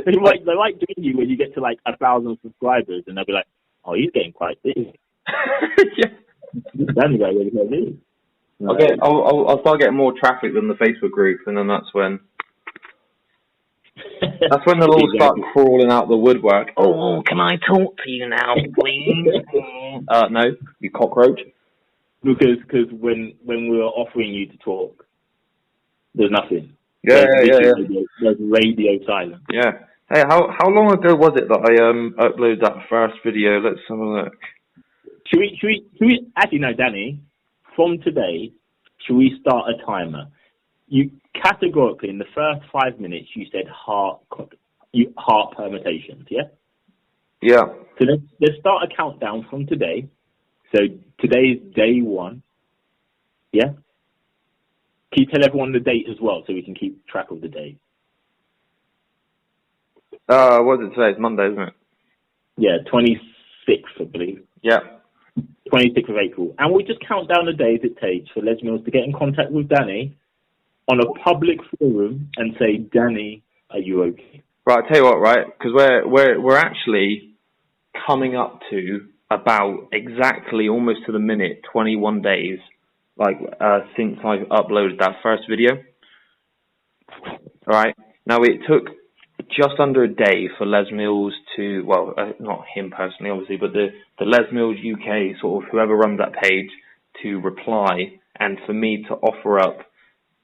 they might join you when you get to like 1,000 subscribers, and they'll be like, oh, he's getting quite big. Yeah. Danny got really big. I'll start getting more traffic than the Facebook group, and then that's when they'll all start crawling out the woodwork. Oh, can I talk to you now, please? No, you cockroach. Because when we were offering you to talk, there's nothing. Yeah. There's radio silence. Yeah. Hey, how long ago was it that I uploaded that first video? Let's have a look. Should we actually, no, Danny, from today, should we start a timer? You categorically, in the first 5 minutes, you said heart permutations, yeah? Yeah. So let's start a countdown from today. So today is day 1, yeah? Can you tell everyone the date as well so we can keep track of the date? What is it today? It's Monday, isn't it? Yeah, 26th, I believe. Yeah. 26th of April. And we'll just count down the days it takes for Les Mills to get in contact with Danny on a public forum and say, Danny, are you okay? Right, I'll tell you what, right? Because we're actually coming up to about exactly, almost to the minute, 21 days, since I uploaded that first video. right? Now, it took just under a day for Les Mills to, well, not him personally, obviously, but the Les Mills UK, sort of whoever runs that page, to reply and for me to offer up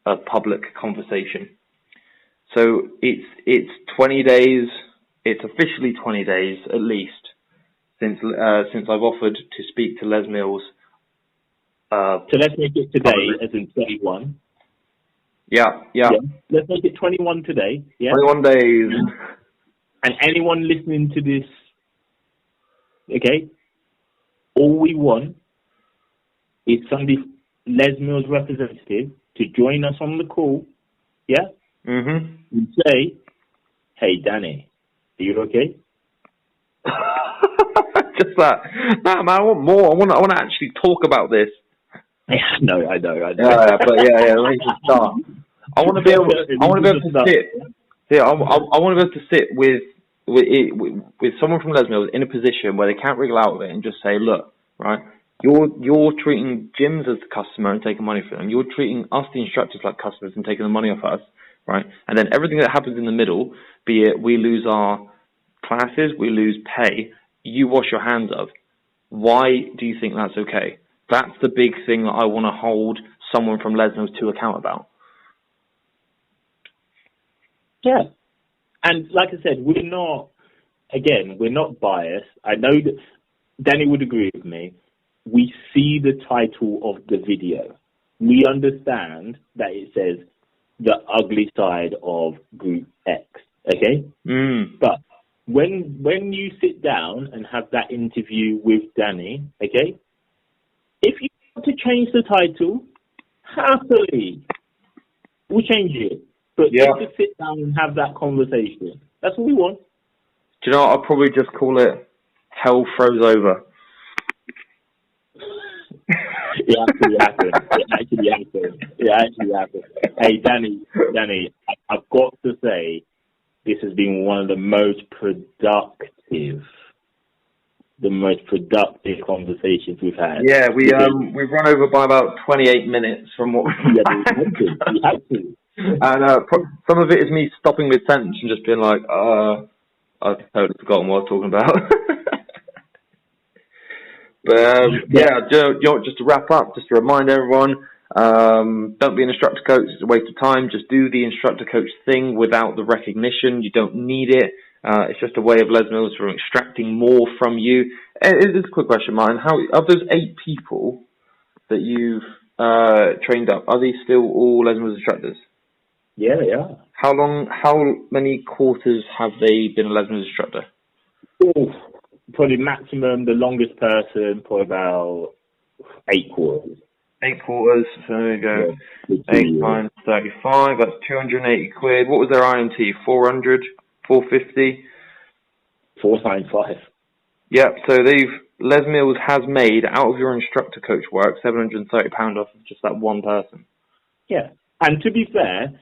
a public conversation. So it's 20 days, it's officially 20 days at least since I've offered to speak to Les Mills. So let's make it today, as in 21. Yeah. Let's make it 21 today. Yeah. 21 days. And anyone listening to this, okay, all we want is somebody, Les Mills representative, to join us on the call, yeah? Mm-hmm. And say, hey, Danny, are you okay? Just that. No, man, I want more. I want to actually talk about this. I know. Yeah, but let's just start. I want to be able to sit. Yeah, I want to be able to sit with someone from Les Mills in a position where they can't wriggle out of it and just say, look, right, you're treating gyms as the customer and taking money from them. You're treating us, the instructors, like customers and taking the money off us, right? And then everything that happens in the middle, be it we lose our classes, we lose pay, you wash your hands of. Why do you think that's okay? That's the big thing that I want to hold someone from Les Mills to account about. Yeah. And like I said, we're not biased. I know that Danny would agree with me. We see the title of the video. We understand that it says the ugly side of Group X, okay? But when you sit down and have that interview with Danny, okay, if you want to change the title, happily, we'll change it. But just to sit down and have that conversation. That's what we want. Do you know what? I'll probably just call it Hell Froze Over. It actually happened. Hey, Danny, I've got to say, this has been one of the most productive conversations we've had. Yeah, we've run over by about 28 minutes from what we had to. And some of it is me stopping mid-sentence and just being like, I've totally forgotten what I was talking about. But just to wrap up, just to remind everyone, don't be an instructor coach. It's a waste of time. Just do the instructor coach thing without the recognition. You don't need it. It's just a way of Les Mills from extracting more from you. It is a quick question, Martin. How of those 8 people that you've trained up, are these still all Les Mills instructors? Yeah, they are. How many quarters have they been a Les Mills instructor? Probably maximum, the longest person, probably about 8 quarters. 8 quarters, so there you go. 8 times 35, that's 280 quid. What was their IMT? 400? 450? 4 times 5. Yep, so Les Mills has made, out of your instructor coach work, £730 off of just that one person. Yeah. And to be fair,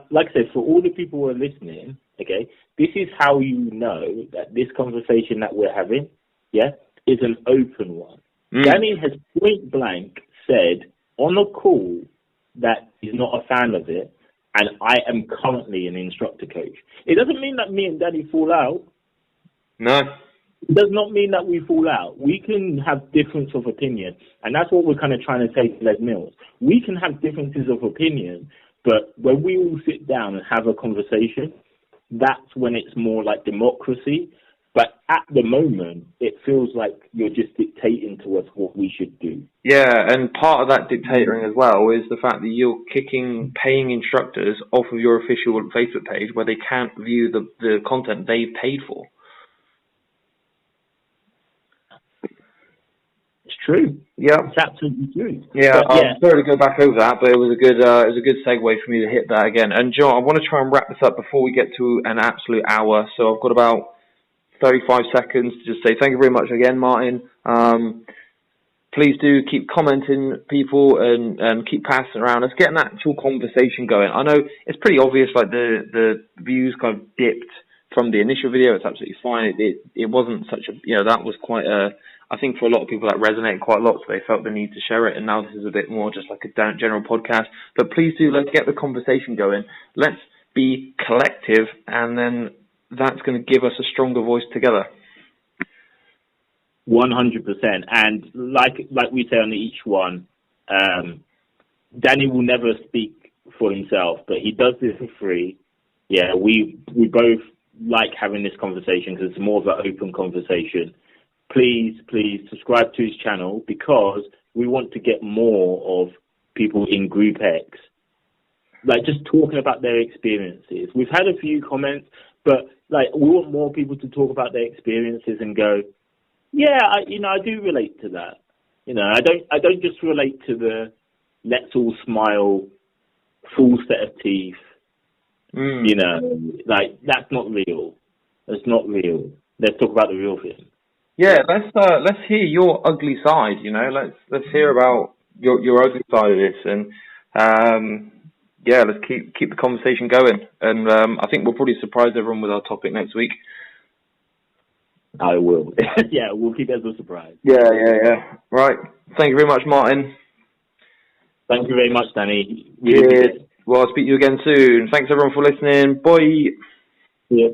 like I said, for all the people who are listening, okay, this is how you know that this conversation that we're having, is an open one. Danny has point blank said on a call that he's not a fan of it, and I am currently an instructor coach. It doesn't mean that me and Danny fall out. No. It does not mean that we fall out. We can have difference of opinion, and that's what we're kind of trying to say to Les Mills. We can have differences of opinion, but when we all sit down and have a conversation, that's when it's more like democracy. But at the moment, it feels like you're just dictating to us what we should do. Yeah, and part of that dictating as well is the fact that you're kicking paying instructors off of your official Facebook page where they can't view the content they've paid for. True. Yeah, it's absolutely true. Yeah, I'm sorry to go back over that, but it was a good segue for me to hit that again. And John, I want to try and wrap this up before we get to an absolute hour. So I've got about 35 seconds to just say thank you very much again, Martin. Please do keep commenting, people, and keep passing around. Let's get an actual conversation going. I know it's pretty obvious, like the views kind of dipped from the initial video. It's absolutely fine. It wasn't such a, that was quite a, I think for a lot of people that resonated quite a lot, so they felt the need to share it, and now this is a bit more just like a general podcast. But please do, let's get the conversation going. Let's be collective, and then that's going to give us a stronger voice together. 100%. And like we say on each one, Danny will never speak for himself, but he does this for free. Yeah, we both like having this conversation because it's more of an open conversation. Please subscribe to his channel, because we want to get more of people in Group X, like just talking about their experiences. We've had a few comments, but like we want more people to talk about their experiences and go, yeah, I do relate to that. I don't just relate to the let's all smile, full set of teeth. Like that's not real. That's not real. Let's talk about the real thing. Yeah, let's hear your ugly side. Let's hear about your ugly side of this, and let's keep the conversation going. And I think we'll probably surprise everyone with our topic next week. I will. Yeah, we'll keep it as a surprise. Yeah. Right. Thank you very much, Martin. Thank you very much, Danny. Cheers. Well, I'll speak to you again soon. Thanks, everyone, for listening. Bye. Yeah.